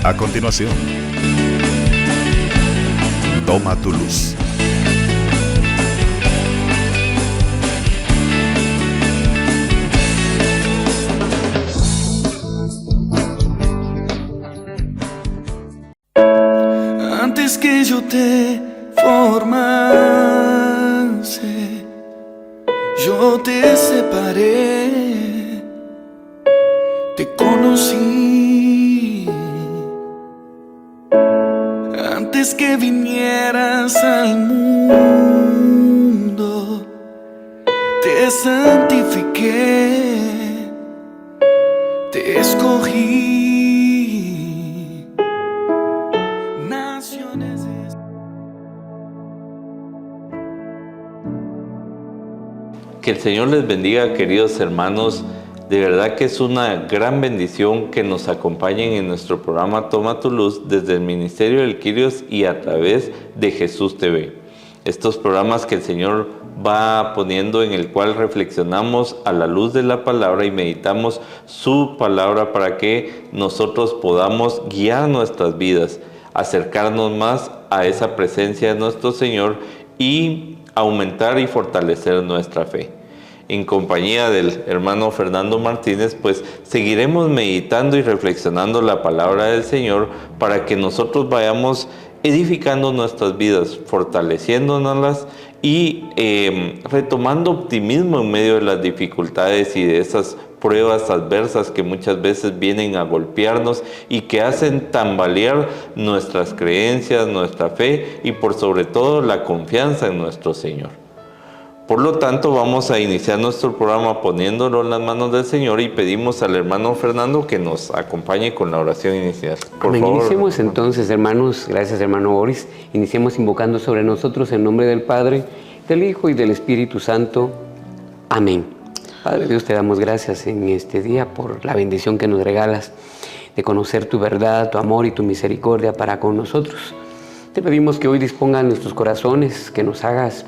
A continuación, Toma tu luz. Antes que yo te formase, yo te separé, te conocí. Antes que vinieras al mundo, te santifiqué, te escogí. Naciones. Que el Señor les bendiga, queridos hermanos. De verdad que es una gran bendición que nos acompañen en nuestro programa Toma tu Luz desde el Ministerio del Quirios y a través de Jesús TV. Estos programas que el Señor va poniendo en el cual reflexionamos a la luz de la palabra y meditamos su palabra para que nosotros podamos guiar nuestras vidas, acercarnos más a esa presencia de nuestro Señor y aumentar y fortalecer nuestra fe. En compañía del hermano Fernando Martínez, pues seguiremos meditando y reflexionando la palabra del Señor para que nosotros vayamos edificando nuestras vidas, fortaleciéndonoslas y retomando optimismo en medio de las dificultades y de esas pruebas adversas que muchas veces vienen a golpearnos y que hacen tambalear nuestras creencias, nuestra fe y por sobre todo la confianza en nuestro Señor. Por lo tanto, vamos a iniciar nuestro programa poniéndolo en las manos del Señor y pedimos al hermano Fernando que nos acompañe con la oración inicial. Por favor. Iniciemos entonces, hermanos, gracias hermano Boris, iniciemos invocando sobre nosotros en nombre del Padre, del Hijo y del Espíritu Santo. Amén. Padre Dios, te damos gracias en este día por la bendición que nos regalas de conocer tu verdad, tu amor y tu misericordia para con nosotros. Te pedimos que hoy dispongas nuestros corazones, que nos hagas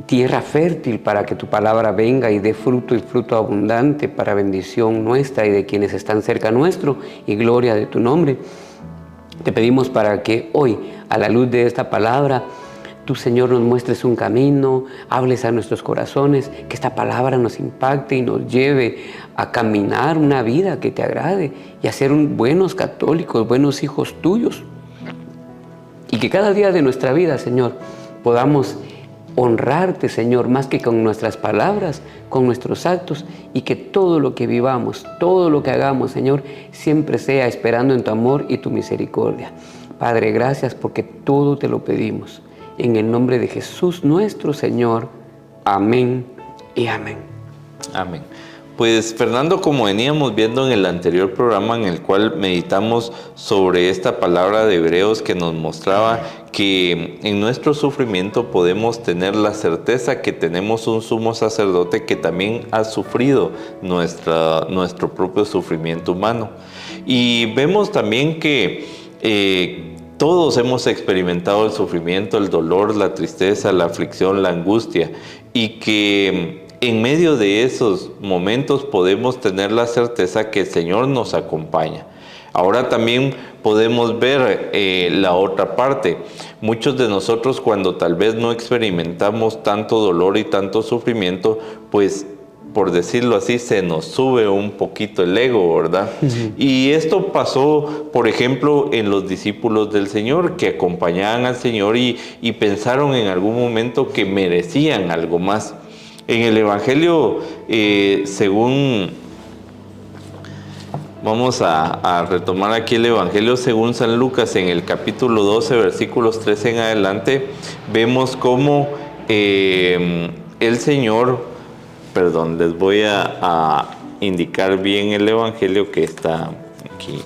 tierra fértil para que tu palabra venga y dé fruto y fruto abundante para bendición nuestra y de quienes están cerca nuestro y gloria de tu nombre. Te pedimos para que hoy, a la luz de esta palabra, tú, Señor, nos muestres un camino, hables a nuestros corazones, que esta palabra nos impacte y nos lleve a caminar una vida que te agrade y a ser buenos católicos, buenos hijos tuyos. Y que cada día de nuestra vida, Señor, podamos honrarte, Señor, más que con nuestras palabras, con nuestros actos, y que todo lo que vivamos, todo lo que hagamos, Señor, siempre sea esperando en tu amor y tu misericordia. Padre, gracias porque todo te lo pedimos. En el nombre de Jesús nuestro Señor. Amén y amén. Amén. Pues Fernando, como veníamos viendo en el anterior programa en el cual meditamos sobre esta palabra de Hebreos que nos mostraba que en nuestro sufrimiento podemos tener la certeza que tenemos un sumo sacerdote que también ha sufrido nuestro propio sufrimiento humano. Y vemos también que todos hemos experimentado el sufrimiento, el dolor, la tristeza, la aflicción, la angustia, y que en medio de esos momentos podemos tener la certeza que el Señor nos acompaña. Ahora también podemos ver la otra parte. Muchos de nosotros, cuando tal vez no experimentamos tanto dolor y tanto sufrimiento, pues por decirlo así, se nos sube un poquito el ego, ¿verdad? Y esto pasó, por ejemplo, en los discípulos del Señor, que acompañaban al Señor y pensaron en algún momento que merecían algo más. En el Evangelio, vamos a retomar aquí el Evangelio según San Lucas, en el capítulo 12, versículos 13 en adelante, vemos cómo el Señor, les voy a indicar bien el Evangelio que está aquí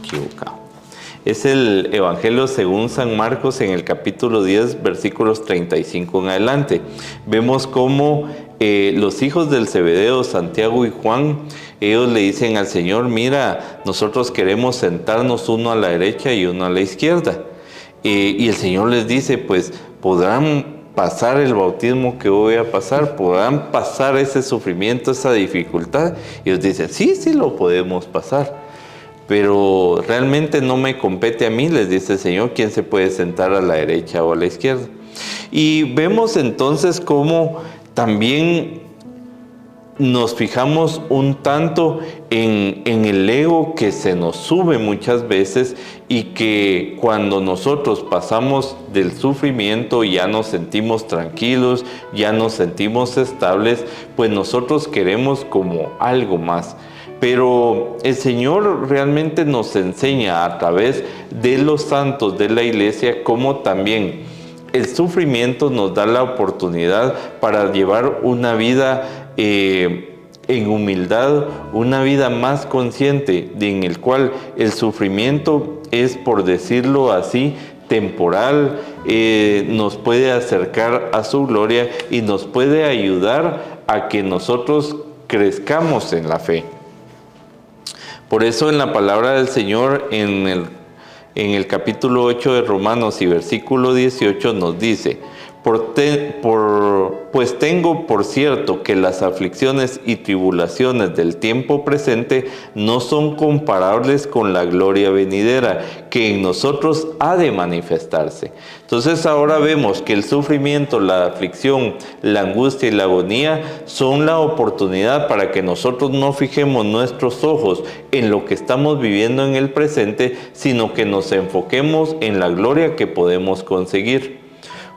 equivocado. Es el Evangelio según San Marcos en el capítulo 10, versículos 35 en adelante. Vemos cómo los hijos del Zebedeo, Santiago y Juan, ellos le dicen al Señor: mira, nosotros queremos sentarnos uno a la derecha y uno a la izquierda. Y el Señor les dice, pues, ¿podrán pasar el bautismo que voy a pasar? ¿Podrán pasar ese sufrimiento, esa dificultad? Y ellos dicen, sí, sí lo podemos pasar. pero realmente no me compete a mí, les dice el Señor, quién se puede sentar a la derecha o a la izquierda. Y vemos entonces cómo también nos fijamos un tanto en el ego que se nos sube muchas veces, y que cuando nosotros pasamos del sufrimiento ya nos sentimos tranquilos, ya nos sentimos estables, pues nosotros queremos como algo más. Pero el Señor realmente nos enseña a través de los santos de la iglesia cómo también el sufrimiento nos da la oportunidad para llevar una vida en humildad, una vida más consciente, en el cual el sufrimiento es, por decirlo así, temporal, nos puede acercar a su gloria y nos puede ayudar a que nosotros crezcamos en la fe. Por eso en la palabra del Señor, en el capítulo 8 de Romanos y versículo 18 nos dice: pues tengo por cierto que las aflicciones y tribulaciones del tiempo presente no son comparables con la gloria venidera, que en nosotros ha de manifestarse. Entonces ahora vemos que el sufrimiento, la aflicción, la angustia y la agonía son la oportunidad para que nosotros no fijemos nuestros ojos en lo que estamos viviendo en el presente, sino que nos enfoquemos en la gloria que podemos conseguir.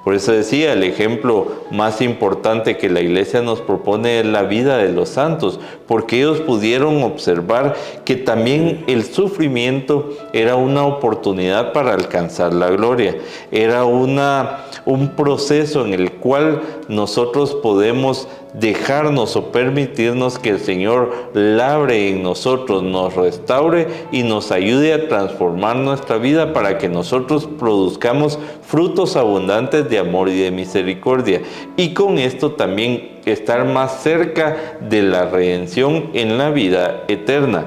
Por eso decía, el ejemplo más importante que la iglesia nos propone es la vida de los santos, porque ellos pudieron observar que también el sufrimiento era una oportunidad para alcanzar la gloria. Era un proceso en el cual nosotros podemos dejarnos o permitirnos que el Señor labre en nosotros, nos restaure y nos ayude a transformar nuestra vida para que nosotros produzcamos frutos abundantes de amor y de misericordia, y con esto también estar más cerca de la redención en la vida eterna.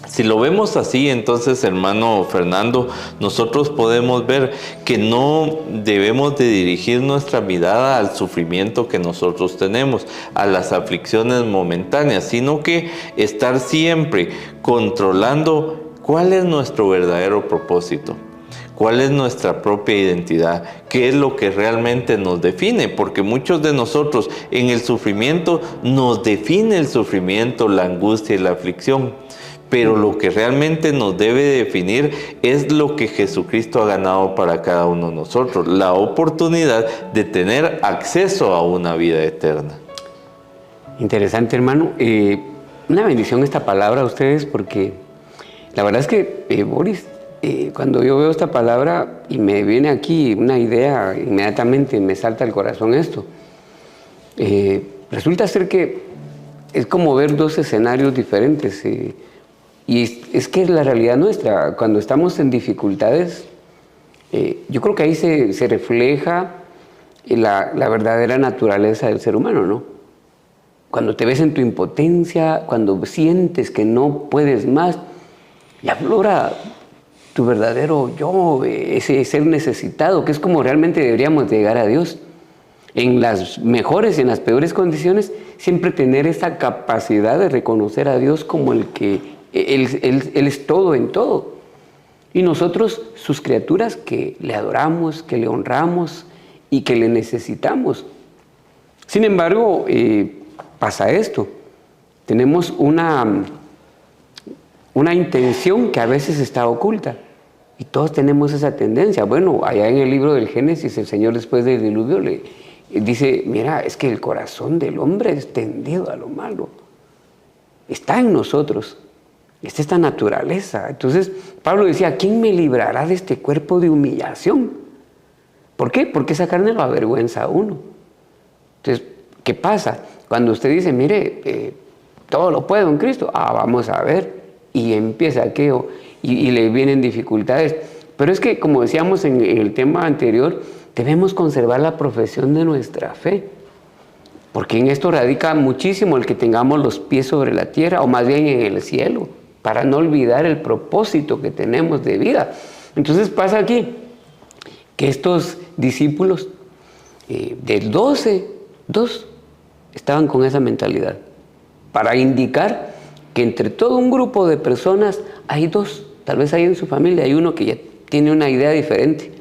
Si lo vemos así, entonces, hermano Fernando, nosotros podemos ver que no debemos de dirigir nuestra mirada al sufrimiento que nosotros tenemos, a las aflicciones momentáneas, sino que estar siempre controlando cuál es nuestro verdadero propósito. ¿Cuál es nuestra propia identidad? ¿Qué es lo que realmente nos define? Porque muchos de nosotros en el sufrimiento nos define el sufrimiento, la angustia y la aflicción. Pero lo que realmente nos debe definir es lo que Jesucristo ha ganado para cada uno de nosotros, la oportunidad de tener acceso a una vida eterna. Interesante, hermano. Una bendición esta palabra a ustedes, porque la verdad es que, Boris, cuando yo veo esta palabra y me viene aquí una idea, inmediatamente me salta al corazón esto. Resulta ser que es como ver dos escenarios diferentes. Y es que es la realidad nuestra. Cuando estamos en dificultades, yo creo que ahí se refleja la verdadera naturaleza del ser humano, ¿no? Cuando te ves en tu impotencia, cuando sientes que no puedes más, y aflora tu verdadero yo, ese ser necesitado, que es como realmente deberíamos llegar a Dios. En las mejores y en las peores condiciones, siempre tener esa capacidad de reconocer a Dios como el que Él es todo en todo. Y nosotros, sus criaturas, que le adoramos, que le honramos y que le necesitamos. Sin embargo, pasa esto. Tenemos una intención que a veces está oculta. Y todos tenemos esa tendencia. Bueno, allá en el libro del Génesis, el Señor, después del diluvio, le dice: mira, es que el corazón del hombre es tendido a lo malo. Está en nosotros. Es esta naturaleza. Entonces, Pablo decía: ¿quién me librará de este cuerpo de humillación? ¿Por qué? Porque esa carne lo avergüenza a uno. Entonces, ¿qué pasa? Cuando usted dice: mire, todo lo puedo en Cristo, vamos a ver, y empieza aquello, y le vienen dificultades. Pero es que, como decíamos en el tema anterior, debemos conservar la profesión de nuestra fe. Porque en esto radica muchísimo el que tengamos los pies sobre la tierra, o más bien en el cielo, para no olvidar el propósito que tenemos de vida. Entonces pasa aquí que estos discípulos, de 12, 2 estaban con esa mentalidad, para indicar que entre todo un grupo de personas hay dos, tal vez hay en su familia, hay uno que ya tiene una idea diferente.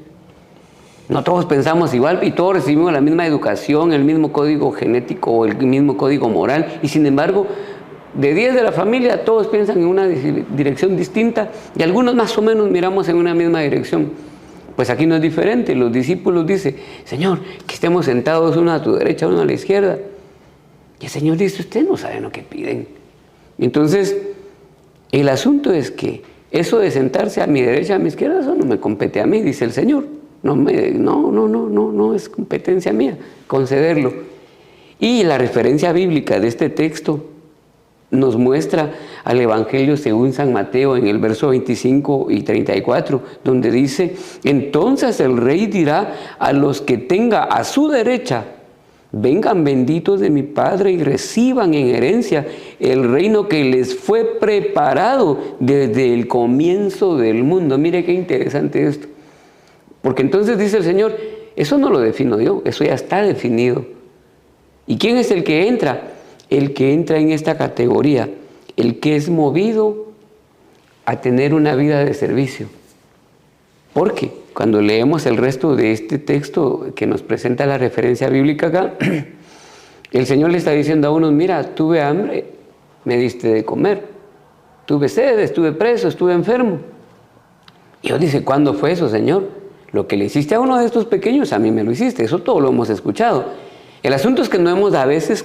No todos pensamos igual y todos recibimos la misma educación, el mismo código genético o el mismo código moral, y sin embargo, de 10 de la familia, todos piensan en una dirección distinta y algunos más o menos miramos en una misma dirección. Pues aquí no es diferente. Los discípulos dicen: Señor, que estemos sentados uno a tu derecha, uno a la izquierda. Y el Señor dice: ustedes no saben lo que piden. Entonces, el asunto es que eso de sentarse a mi derecha, a mi izquierda, eso no me compete a mí, dice el Señor. No es competencia mía concederlo. Y la referencia bíblica de este texto nos muestra al Evangelio según San Mateo en el verso 25 y 34, donde dice: entonces el rey dirá a los que tenga a su derecha: vengan benditos de mi Padre y reciban en herencia el reino que les fue preparado desde el comienzo del mundo. Mire qué interesante esto. Porque entonces dice el Señor: eso no lo defino yo, eso ya está definido. ¿Y quién es el que entra? El que entra en esta categoría, el que es movido a tener una vida de servicio. Porque cuando leemos el resto de este texto que nos presenta la referencia bíblica acá, el Señor le está diciendo a unos: mira, tuve hambre, me diste de comer, tuve sed, estuve preso, estuve enfermo. Y Dios dice: ¿cuándo fue eso, Señor? Lo que le hiciste a uno de estos pequeños, a mí me lo hiciste. Eso todo lo hemos escuchado. El asunto es que no hemos a veces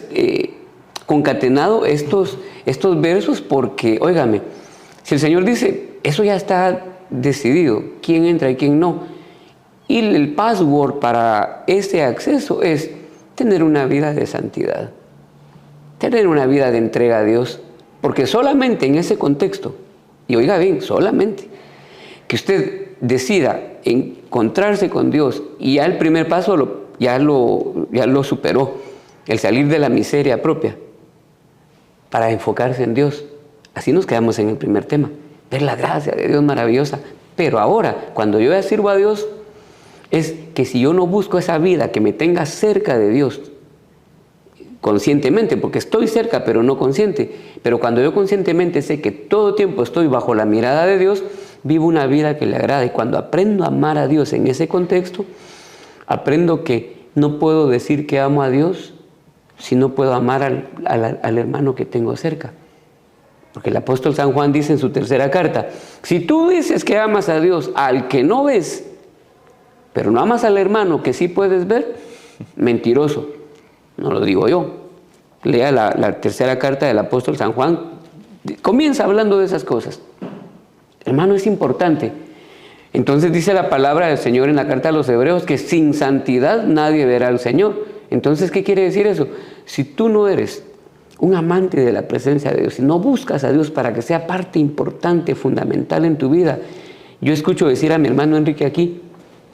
concatenado estos versos porque, óigame, si el Señor dice: eso ya está decidido, quién entra y quién no, y el password para ese acceso es tener una vida de santidad, tener una vida de entrega a Dios, porque solamente en ese contexto, y oiga bien, solamente que usted decida encontrarse con Dios y ya el primer paso ya lo superó, el salir de la miseria propia para enfocarse en Dios. Así nos quedamos en el primer tema, ver la gracia de Dios maravillosa. Pero ahora, cuando yo ya sirvo a Dios, es que si yo no busco esa vida que me tenga cerca de Dios conscientemente, porque estoy cerca pero no consciente, pero cuando yo conscientemente sé que todo tiempo estoy bajo la mirada de Dios, vivo una vida que le agrada. Y cuando aprendo a amar a Dios en ese contexto, aprendo que no puedo decir que amo a Dios si no puedo amar al hermano que tengo cerca. Porque el apóstol San Juan dice en su tercera carta: si tú dices que amas a Dios al que no ves, pero no amas al hermano que sí puedes ver, mentiroso. No lo digo yo. Lea la tercera carta del apóstol San Juan. Comienza hablando de esas cosas. Hermano, es importante. Entonces dice la palabra del Señor en la carta a los Hebreos que sin santidad nadie verá al Señor. Entonces, ¿qué quiere decir eso? Si tú no eres un amante de la presencia de Dios, si no buscas a Dios para que sea parte importante, fundamental en tu vida. Yo escucho decir a mi hermano Enrique aquí,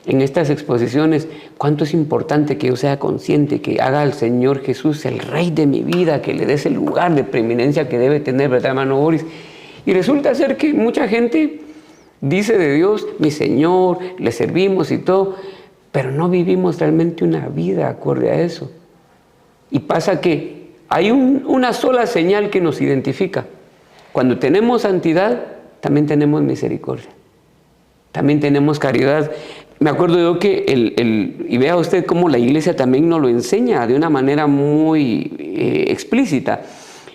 en estas exposiciones, cuánto es importante que yo sea consciente, que haga al Señor Jesús el Rey de mi vida, que le des el lugar de preeminencia que debe tener, ¿verdad, hermano Boris? Y resulta ser que mucha gente dice de Dios: mi Señor, le servimos y todo, pero no vivimos realmente una vida acorde a eso. Y pasa que hay una sola señal que nos identifica. Cuando tenemos santidad, también tenemos misericordia, también tenemos caridad. Me acuerdo yo que y vea usted cómo la iglesia también nos lo enseña de una manera muy explícita.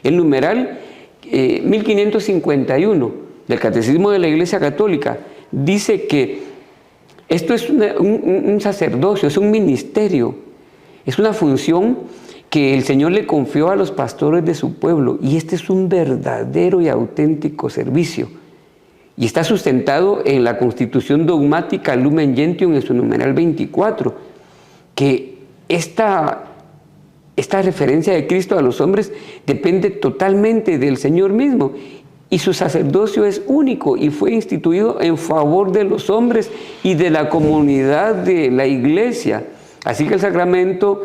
El numeral 1551 del Catecismo de la Iglesia Católica dice que esto es un sacerdocio, es un ministerio, es una función que el Señor le confió a los pastores de su pueblo, y este es un verdadero y auténtico servicio. Y está sustentado en la Constitución Dogmática Lumen Gentium en su numeral 24, que esta referencia de Cristo a los hombres depende totalmente del Señor mismo, y su sacerdocio es único y fue instituido en favor de los hombres y de la comunidad de la iglesia. Así que el sacramento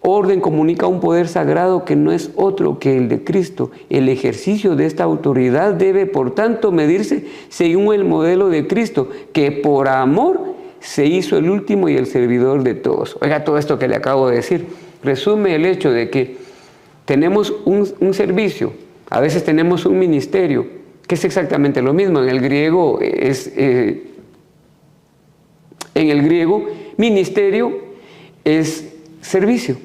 orden comunica un poder sagrado que no es otro que el de Cristo. El ejercicio de esta autoridad debe, por tanto, medirse según el modelo de Cristo, que por amor se hizo el último y el servidor de todos. Oiga, todo esto que le acabo de decir resume el hecho de que tenemos un servicio, a veces tenemos un ministerio, que es exactamente lo mismo. En el griego ministerio es servicio.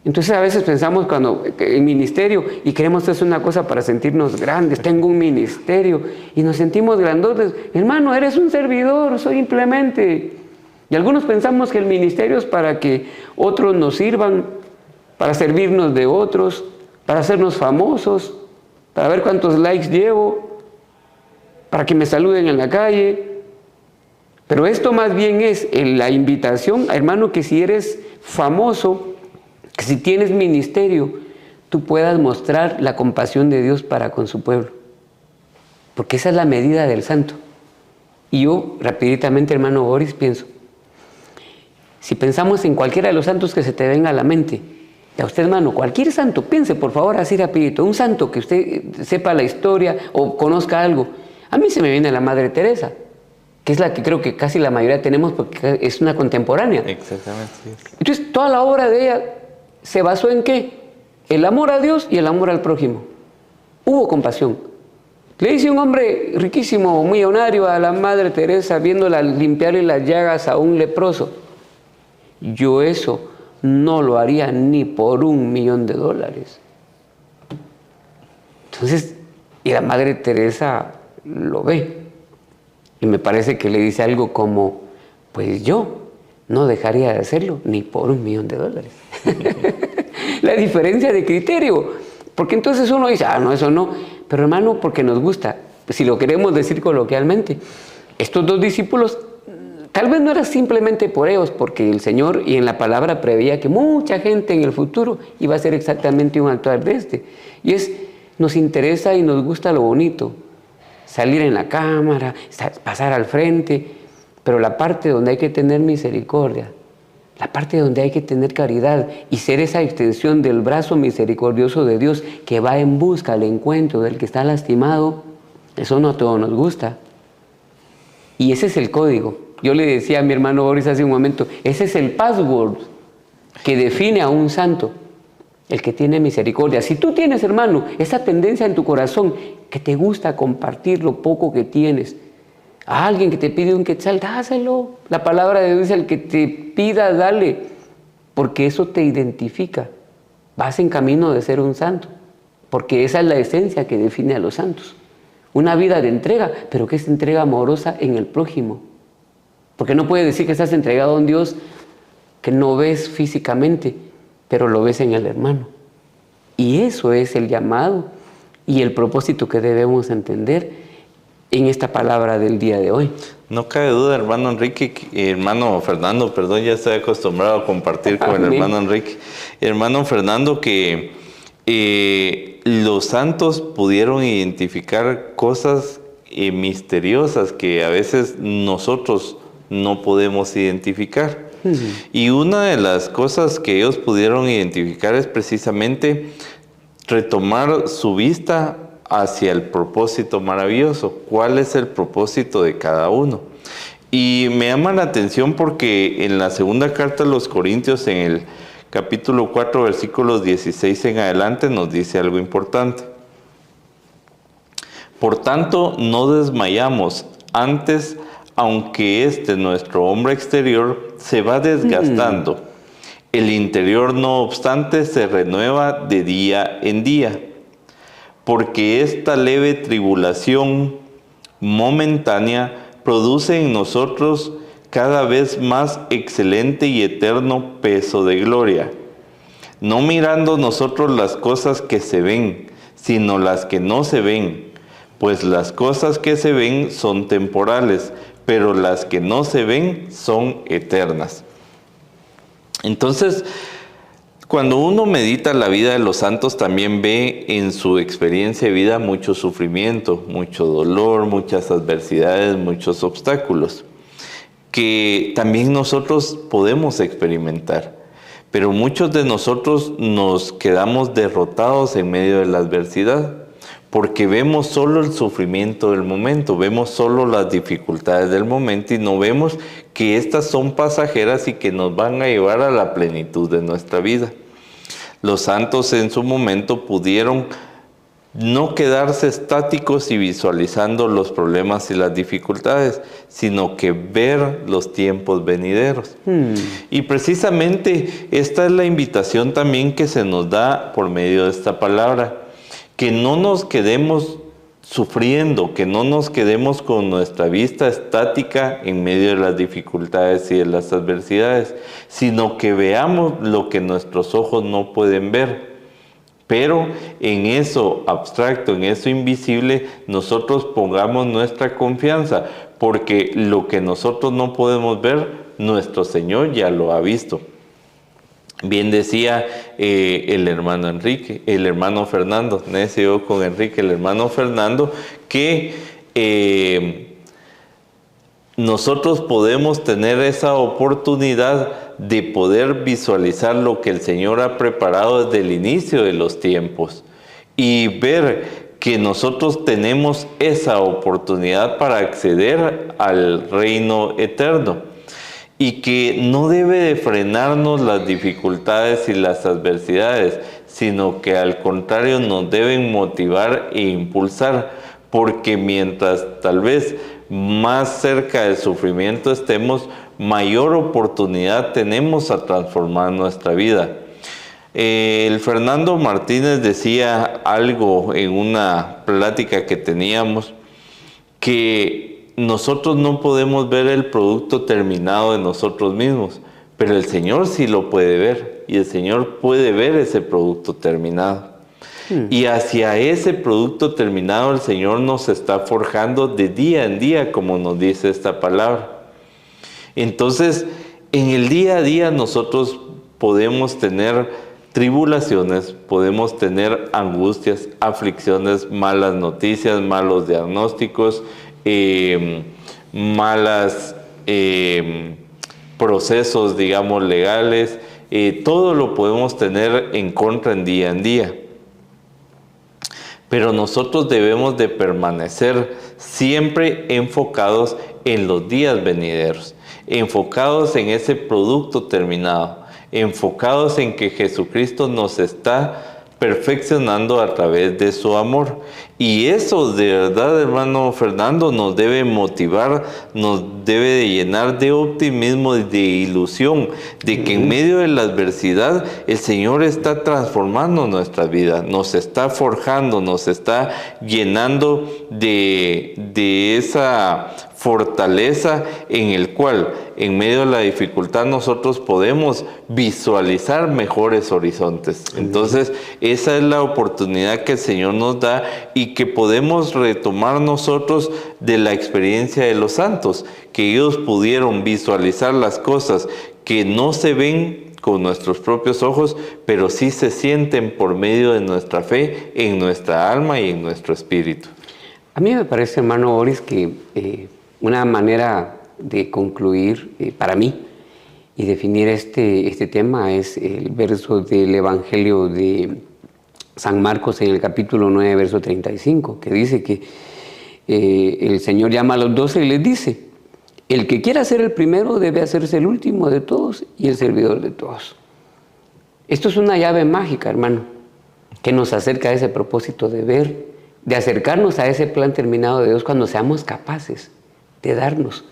Entonces a veces pensamos cuando en ministerio y queremos hacer una cosa para sentirnos grandes, tengo un ministerio y nos sentimos grandotes. Hermano, eres un servidor, simplemente. Y algunos pensamos que el ministerio es para que otros nos sirvan, para servirnos de otros, para hacernos famosos, para ver cuántos likes llevo, para que me saluden en la calle. Pero esto más bien es la invitación, hermano, que si eres famoso, que si tienes ministerio, tú puedas mostrar la compasión de Dios para con su pueblo. Porque esa es la medida del santo. Y yo, rapiditamente, hermano Boris, pienso, si pensamos en cualquiera de los santos que se te venga a la mente, y a usted, hermano, cualquier santo, piense por favor así rapidito, un santo que usted sepa la historia o conozca algo. A mí se me viene la Madre Teresa, que es la que creo que casi la mayoría tenemos porque es una contemporánea. Exactamente. Sí. Entonces, toda la obra de ella se basó en ¿qué? El amor a Dios y el amor al prójimo. Hubo compasión. Le dice un hombre riquísimo, millonario, a la Madre Teresa, viéndola limpiarle las llagas a un leproso. Yo eso no lo haría ni por $1.000.000. Entonces, y la Madre Teresa lo ve. Y me parece que le dice algo como, pues yo no dejaría de hacerlo ni por $1.000.000. La diferencia de criterio. Porque entonces uno dice, no, eso no. Pero hermano, porque nos gusta. Si lo queremos decir coloquialmente, estos dos discípulos, tal vez no era simplemente por ellos, porque el Señor y en la palabra preveía que mucha gente en el futuro iba a hacer exactamente un actuar de este. Y nos interesa y nos gusta lo bonito. Salir en la cámara, pasar al frente, pero la parte donde hay que tener misericordia, la parte donde hay que tener caridad y ser esa extensión del brazo misericordioso de Dios que va en busca al encuentro del que está lastimado, eso no a todos nos gusta. Y ese es el código. Yo le decía a mi hermano Boris hace un momento, ese es el password que define a un santo, el que tiene misericordia. Si tú tienes, hermano, esa tendencia en tu corazón que te gusta compartir lo poco que tienes, a alguien que te pide un quetzal, dáselo. La palabra de Dios dice, el que te pida, dale, porque eso te identifica. Vas en camino de ser un santo, porque esa es la esencia que define a los santos. Una vida de entrega, pero que es entrega amorosa en el prójimo. Porque no puedes decir que estás entregado a un Dios que no ves físicamente, pero lo ves en el hermano. Y eso es el llamado y el propósito que debemos entender en esta palabra del día de hoy. No cabe duda, hermano Enrique, hermano Fernando, perdón, ya estoy acostumbrado a compartir con el hermano Enrique. Hermano Fernando, que los santos pudieron identificar cosas misteriosas que a veces nosotros no podemos identificar. Y una de las cosas que ellos pudieron identificar es precisamente retomar su vista hacia el propósito maravilloso. ¿Cuál es el propósito de cada uno? Y me llama la atención porque en la segunda carta a los Corintios, en el capítulo 4, versículos 16 en adelante, nos dice algo importante. Por tanto, no desmayamos. Antes, aunque nuestro hombre exterior se va desgastando, el interior, no obstante, se renueva de día en día. Porque esta leve tribulación momentánea produce en nosotros cada vez más excelente y eterno peso de gloria, no mirando nosotros las cosas que se ven, sino las que no se ven, pues las cosas que se ven son temporales, pero las que no se ven son eternas. Entonces, cuando uno medita la vida de los santos, también ve en su experiencia de vida mucho sufrimiento, mucho dolor, muchas adversidades, muchos obstáculos, que también nosotros podemos experimentar. Pero muchos de nosotros nos quedamos derrotados en medio de la adversidad, porque vemos solo el sufrimiento del momento, vemos solo las dificultades del momento y no vemos que estas son pasajeras y que nos van a llevar a la plenitud de nuestra vida. Los santos en su momento pudieron No quedarse estáticos y visualizando los problemas y las dificultades, sino que ver los tiempos venideros. Y precisamente esta es la invitación también que se nos da por medio de esta palabra, que no nos quedemos sufriendo, que no nos quedemos con nuestra vista estática en medio de las dificultades y de las adversidades, sino que veamos lo que nuestros ojos no pueden ver. Pero en eso abstracto, en eso invisible, nosotros pongamos nuestra confianza, porque lo que nosotros no podemos ver, nuestro Señor ya lo ha visto. Bien decía el hermano Fernando, necio con Enrique, el hermano Fernando, que nosotros podemos tener esa oportunidad de poder visualizar lo que el Señor ha preparado desde el inicio de los tiempos y ver que nosotros tenemos esa oportunidad para acceder al reino eterno y que no debe de frenarnos las dificultades y las adversidades, sino que al contrario nos deben motivar e impulsar, porque mientras tal vez más cerca del sufrimiento estemos, mayor oportunidad tenemos a transformar nuestra vida. El Fernando Martínez decía algo en una plática que teníamos, que nosotros no podemos ver el producto terminado de nosotros mismos, pero el Señor sí lo puede ver, y el Señor puede ver ese producto terminado. Y hacia ese producto terminado el Señor nos está forjando de día en día, como nos dice esta palabra. Entonces, en el día a día nosotros podemos tener tribulaciones, podemos tener angustias, aflicciones, malas noticias, malos diagnósticos, malos procesos, digamos, legales. Todo lo podemos tener en contra en día. Pero nosotros debemos de permanecer siempre enfocados en los días venideros, enfocados en ese producto terminado, enfocados en que Jesucristo nos está perfeccionando a través de su amor. Y eso de verdad, hermano Fernando, nos debe motivar, nos debe de llenar de optimismo y de ilusión, de que en medio de la adversidad el Señor está transformando nuestra vida, nos está forjando, nos está llenando de esa fortaleza en el cual en medio de la dificultad nosotros podemos visualizar mejores horizontes. Entonces esa es la oportunidad que el Señor nos da y que podemos retomar nosotros de la experiencia de los santos, que ellos pudieron visualizar las cosas que no se ven con nuestros propios ojos, pero sí se sienten por medio de nuestra fe en nuestra alma y en nuestro espíritu. A mí me parece, hermano Boris, que una manera de concluir para mí y definir este tema es el verso del Evangelio de San Marcos en el capítulo 9, verso 35, que dice que el Señor llama a los 12 y les dice: el que quiera ser el primero debe hacerse el último de todos y el servidor de todos. Esto es una llave mágica, hermano, que nos acerca a ese propósito de ver, de acercarnos a ese plan terminado de Dios cuando seamos capaces de darnos.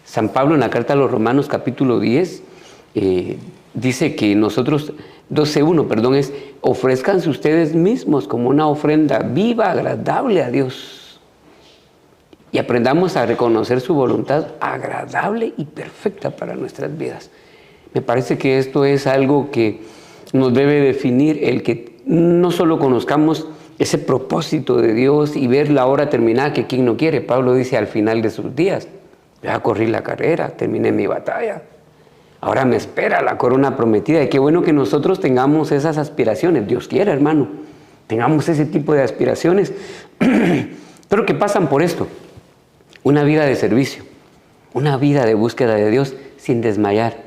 San Pablo en la carta a los Romanos capítulo 10 dice que nosotros, 12:1, es: ofrézcanse ustedes mismos como una ofrenda viva, agradable a Dios, y aprendamos a reconocer su voluntad agradable y perfecta para nuestras vidas. Me parece que esto es algo que nos debe definir, el que no solo conozcamos ese propósito de Dios y ver la hora terminada, que quien no quiere. Pablo dice al final de sus días: ya corrí la carrera, terminé mi batalla, ahora me espera la corona prometida. Y qué bueno que nosotros tengamos esas aspiraciones. Dios quiera, hermano, tengamos ese tipo de aspiraciones, pero que pasan por esto: una vida de servicio, una vida de búsqueda de Dios sin desmayar.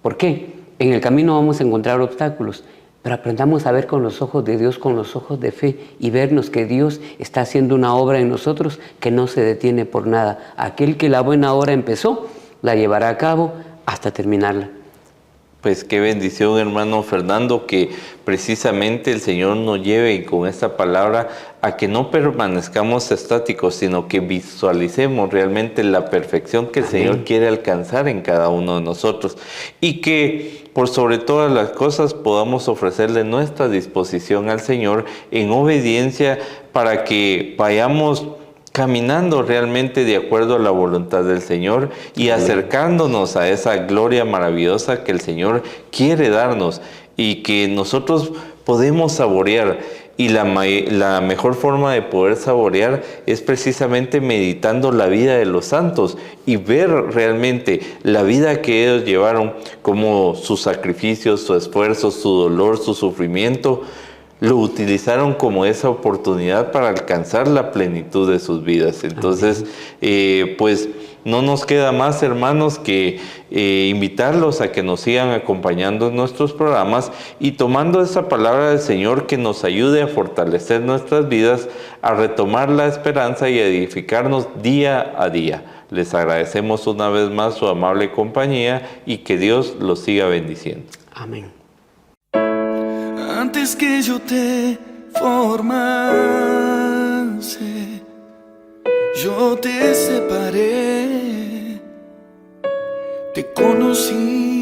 ¿Por qué? En el camino vamos a encontrar obstáculos, pero aprendamos a ver con los ojos de Dios, con los ojos de fe, y vernos que Dios está haciendo una obra en nosotros que no se detiene por nada. Aquel que la buena obra empezó, la llevará a cabo hasta terminarla. Pues qué bendición, hermano Fernando, que precisamente el Señor nos lleve con esta palabra a que no permanezcamos estáticos, sino que visualicemos realmente la perfección que el Señor quiere alcanzar en cada uno de nosotros y que por sobre todas las cosas podamos ofrecerle nuestra disposición al Señor en obediencia para que vayamos caminando realmente de acuerdo a la voluntad del Señor y acercándonos a esa gloria maravillosa que el Señor quiere darnos y que nosotros podemos saborear. Y la mejor forma de poder saborear es precisamente meditando la vida de los santos y ver realmente la vida que ellos llevaron, como sus sacrificios, su esfuerzo, su dolor, su sufrimiento, lo utilizaron como esa oportunidad para alcanzar la plenitud de sus vidas. Entonces, pues no nos queda más, hermanos, que invitarlos a que nos sigan acompañando en nuestros programas y tomando esa palabra del Señor que nos ayude a fortalecer nuestras vidas, a retomar la esperanza y a edificarnos día a día. Les agradecemos una vez más su amable compañía y que Dios los siga bendiciendo. Amén. Antes que yo te formase, yo te separé, te conocí